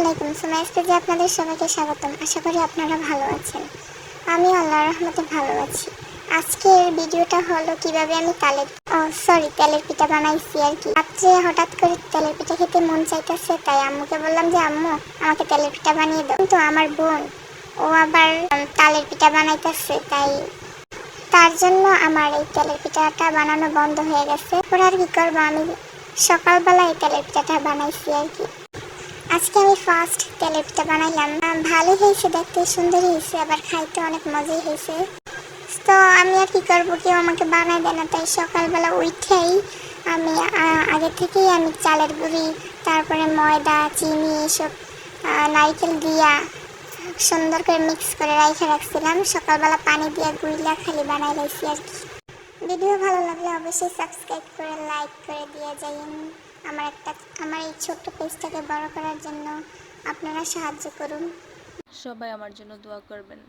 আলাইকুম, সুমাইয়া স্টেজে আপনাদের সবাইকে স্বাগতম। আশা করি আপনারা ভালো আছেন। আমি আল্লাহর রহমতে ভালো আছি। আজকের ভিডিওটা হলো কিভাবে আমি তেলের পিঠা বানাইছি আর কি। রাত্রে হঠাৎ করে তেলের পিঠা খেতে মন চাইতেছে, তাই আম্মুকে বললাম যে আম্মু আমাকে তেলের পিঠা বানিয়ে দাও। কিন্তু আমার বোন ও আবার তালের পিঠা বানাইতেছে, তাই তার জন্য আমার এই তেলের পিঠাটা বানানো বন্ধ হয়ে গেছে। এরপর আর কি করবো, আমি সকালবেলা এই তেলের পিঠাটা বানাইছি আর কি। আজকে আমি ফার্স্ট তেলের পিঠা বানাইলাম। ভালোই হয়েছে, দেখতে সুন্দর হয়েছে, আবার খাইতে অনেক মজাই হয়েছে। তো আমি আর কি করবো, কেউ আমাকে বানাই দেয় না, তাই সকালবেলা উঠেই আমি আগে থেকেই আমি চালের গুঁড়ি, তারপরে ময়দা, চিনি, এসব নারকেল দিয়া সুন্দর করে মিক্স করে রাইখে রাখছিলাম। সকালবেলা পানি দিয়ে গুঁড়িলা খালি বানাই লাইছি আর কি। ভিডিও ভালো লাগলে অবশ্যই সাবস্ক্রাইব করে লাইক করে দিয়ে যাইন। আমার এই ছোট্ট পেজটাকে বড় করার জন্য আপনারা সাহায্য করুন। সবাই আমার জন্য দোয়া করবেন।